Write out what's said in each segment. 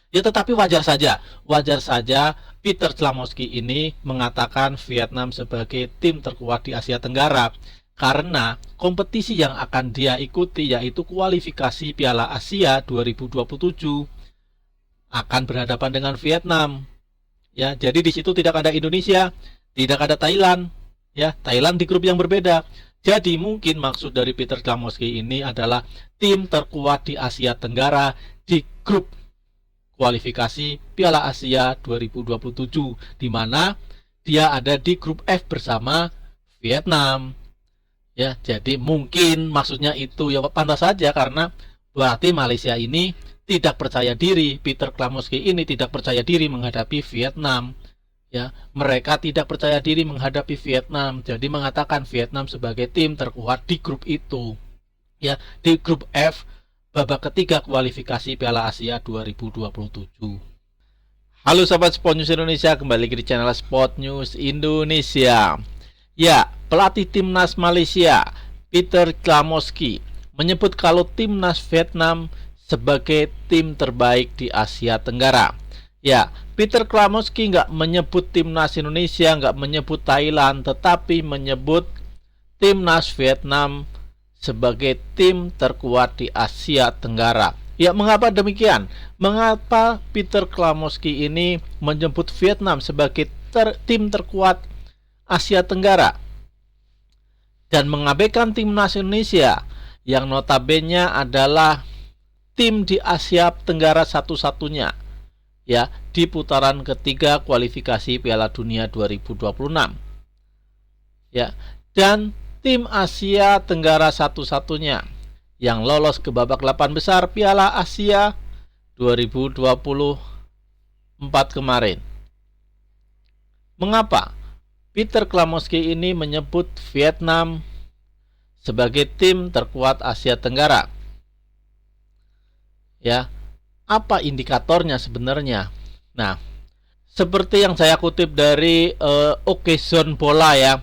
Ya, tetapi wajar saja Peter Klamowski ini mengatakan Vietnam sebagai tim terkuat di Asia Tenggara karena kompetisi yang akan dia ikuti yaitu kualifikasi Piala Asia 2027 akan berhadapan dengan Vietnam. Ya, jadi di situ tidak ada Indonesia, tidak ada Thailand. Ya, Thailand di grup yang berbeda. Jadi mungkin maksud dari Peter Klamowski ini adalah tim terkuat di Asia Tenggara di grup kualifikasi Piala Asia 2027 di mana dia ada di grup F bersama Vietnam. Ya, jadi mungkin maksudnya itu ya pantas saja karena berarti Malaysia ini tidak percaya diri, Peter Klamowski ini tidak percaya diri menghadapi Vietnam. Ya, mereka tidak percaya diri menghadapi Vietnam. Jadi mengatakan Vietnam sebagai tim terkuat di grup itu. Ya, di grup F babak ketiga kualifikasi Piala Asia 2027. Halo sahabat Sport News Indonesia, kembali di channel Sport News Indonesia. Ya, pelatih timnas Malaysia Peter Klamowski menyebut kalau timnas Vietnam sebagai tim terbaik di Asia Tenggara. Ya, Peter Klamowski nggak menyebut timnas Indonesia, nggak menyebut Thailand, tetapi menyebut timnas Vietnam sebagai tim terkuat di Asia Tenggara. Ya, mengapa demikian? Mengapa Peter Klamowski ini menyebut Vietnam sebagai tim terkuat Asia Tenggara dan mengabaikan timnas Indonesia yang notabene adalah tim di Asia Tenggara satu-satunya ya di putaran ketiga kualifikasi Piala Dunia 2026 ya, dan tim Asia Tenggara satu-satunya yang lolos ke babak 8 besar Piala Asia 2024 kemarin. Mengapa Peter Klamowski ini menyebut Vietnam sebagai tim terkuat Asia Tenggara? Ya, apa indikatornya sebenarnya? Nah, seperti yang saya kutip dari Occasion Bola ya,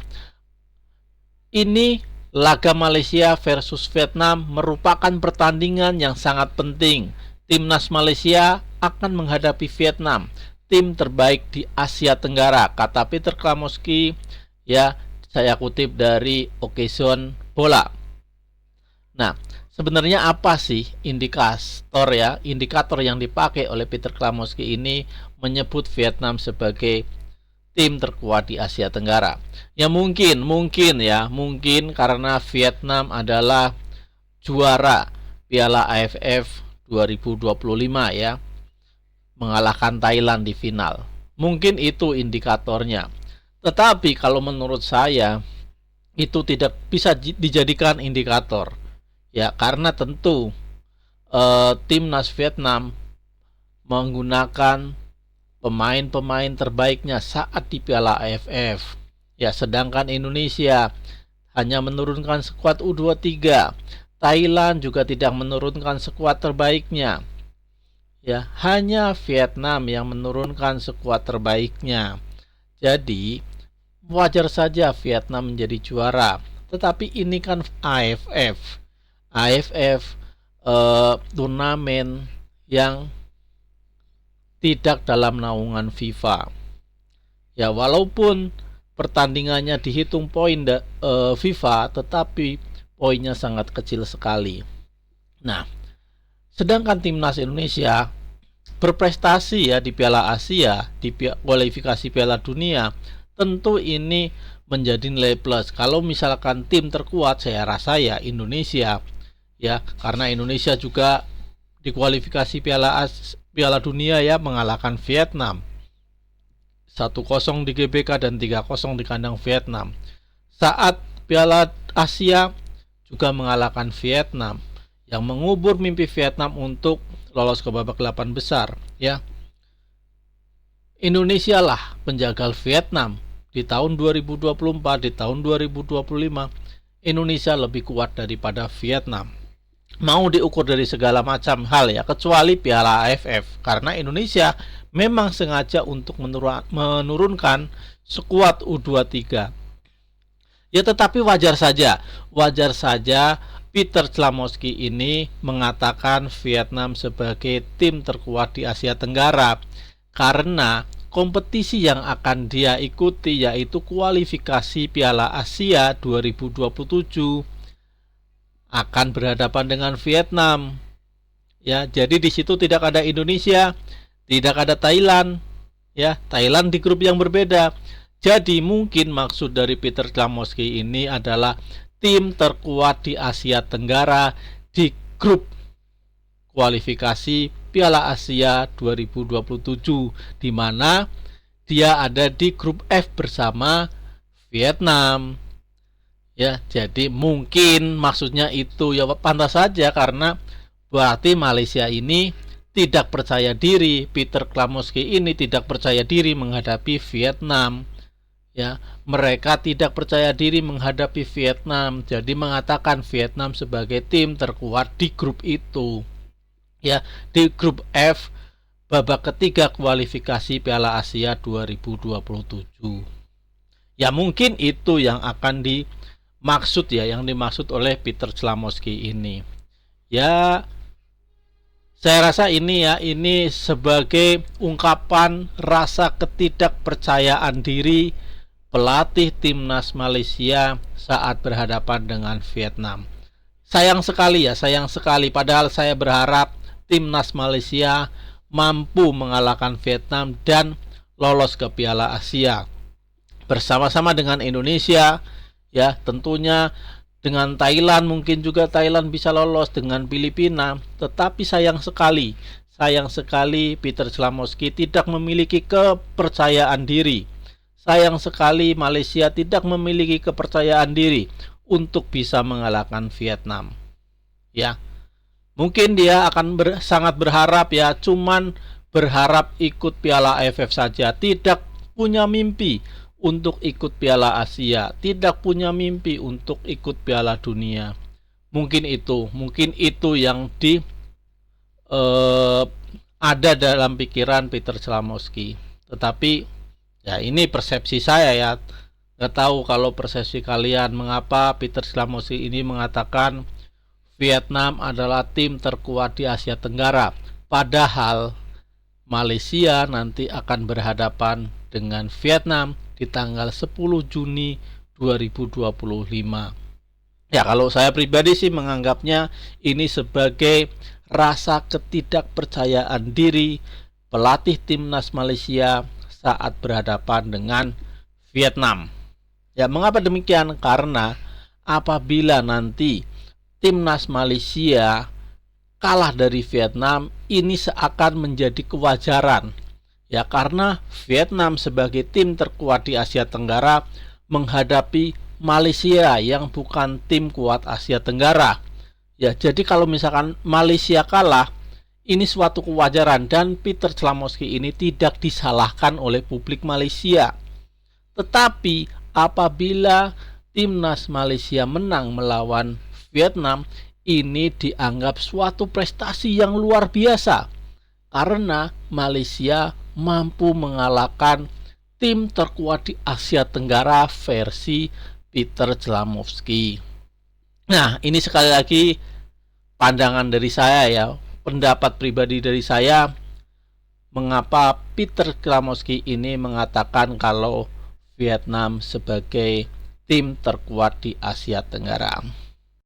ini laga Malaysia versus Vietnam merupakan pertandingan yang sangat penting. Timnas Malaysia akan menghadapi Vietnam, tim terbaik di Asia Tenggara, kata Peter Klamowski ya, saya kutip dari Occasion Bola. Nah, sebenarnya apa sih indikator yang dipakai oleh Peter Klamowski ini menyebut Vietnam sebagai tim terkuat di Asia Tenggara? Ya mungkin karena Vietnam adalah juara Piala AFF 2025 ya, mengalahkan Thailand di final. Mungkin itu indikatornya. Tetapi kalau menurut saya itu tidak bisa dijadikan indikator. Ya, karena tentu timnas Vietnam menggunakan pemain-pemain terbaiknya saat di Piala AFF. Ya, sedangkan Indonesia hanya menurunkan skuad U23. Thailand juga tidak menurunkan skuad terbaiknya. Ya, hanya Vietnam yang menurunkan skuad terbaiknya. Jadi, wajar saja Vietnam menjadi juara. Tetapi ini kan AFF. Turnamen yang tidak dalam naungan FIFA. Ya, walaupun pertandingannya dihitung poin FIFA, tetapi poinnya sangat kecil sekali. Nah, sedangkan timnas Indonesia berprestasi ya di Piala Asia, di kualifikasi Piala Dunia, tentu ini menjadi nilai plus. Kalau misalkan tim terkuat, saya rasa ya Indonesia ya, karena Indonesia juga di kualifikasi Piala Dunia ya mengalahkan Vietnam 1-0 di GBK dan 3-0 di kandang Vietnam. Saat Piala Asia juga mengalahkan Vietnam, yang mengubur mimpi Vietnam untuk lolos ke babak 8 besar ya. Indonesia lah penjagal Vietnam di tahun 2024, di tahun 2025 Indonesia lebih kuat daripada Vietnam. Mau diukur dari segala macam hal ya, kecuali Piala AFF, karena Indonesia memang sengaja untuk menurunkan skuad U23. Ya, tetapi wajar saja Peter Clamowski ini mengatakan Vietnam sebagai tim terkuat di Asia Tenggara karena kompetisi yang akan dia ikuti yaitu kualifikasi Piala Asia 2027 akan berhadapan dengan Vietnam. Ya, jadi di situ tidak ada Indonesia, tidak ada Thailand. Ya, Thailand di grup yang berbeda. Jadi mungkin maksud dari Peter Clamowski ini adalah tim terkuat di Asia Tenggara di grup kualifikasi Piala Asia 2027 di mana dia ada di grup F bersama Vietnam. Ya, jadi mungkin maksudnya itu ya pantas saja karena berarti Malaysia ini tidak percaya diri, Peter Clamowski ini tidak percaya diri menghadapi Vietnam. Ya, mereka tidak percaya diri menghadapi Vietnam, jadi mengatakan Vietnam sebagai tim terkuat di grup itu. Ya, di grup F babak ketiga kualifikasi Piala Asia 2027. Ya, mungkin itu yang akan dimaksud ya, yang dimaksud oleh Peter Clamowski ini. Ya, saya rasa ini sebagai ungkapan rasa ketidakpercayaan diri pelatih timnas Malaysia saat berhadapan dengan Vietnam. Sayang sekali padahal saya berharap timnas Malaysia mampu mengalahkan Vietnam dan lolos ke Piala Asia bersama-sama dengan Indonesia, ya tentunya dengan Thailand, mungkin juga Thailand bisa lolos, dengan Filipina. Tetapi sayang sekali Peter Clamowski tidak memiliki kepercayaan diri. Sayang sekali Malaysia tidak memiliki kepercayaan diri untuk bisa mengalahkan Vietnam. Ya, mungkin dia akan sangat berharap ya, cuman berharap ikut Piala AFF saja, tidak punya mimpi untuk ikut Piala Asia, tidak punya mimpi untuk ikut Piala Dunia. Mungkin itu yang ada dalam pikiran Peter Clamowski. Tetapi ya ini persepsi saya ya. Gak tahu kalau persepsi kalian, mengapa Peter Clamowski ini mengatakan Vietnam adalah tim terkuat di Asia Tenggara, padahal Malaysia nanti akan berhadapan dengan Vietnam di tanggal 10 Juni 2025. Ya, kalau saya pribadi sih menganggapnya ini sebagai rasa ketidakpercayaan diri pelatih timnas Malaysia saat berhadapan dengan Vietnam. Ya, mengapa demikian? Karena apabila nanti timnas Malaysia kalah dari Vietnam, ini seakan menjadi kewajaran. Ya, karena Vietnam sebagai tim terkuat di Asia Tenggara menghadapi Malaysia yang bukan tim kuat Asia Tenggara. Ya, jadi kalau misalkan Malaysia kalah, ini suatu kewajaran dan Peter Clamowski ini tidak disalahkan oleh publik Malaysia. Tetapi apabila timnas Malaysia menang melawan Vietnam, ini dianggap suatu prestasi yang luar biasa karena Malaysia mampu mengalahkan tim terkuat di Asia Tenggara versi Peter Clamowski. Nah, ini sekali lagi pandangan dari saya ya, pendapat pribadi dari saya, mengapa Peter Clamowski ini mengatakan kalau Vietnam sebagai tim terkuat di Asia Tenggara.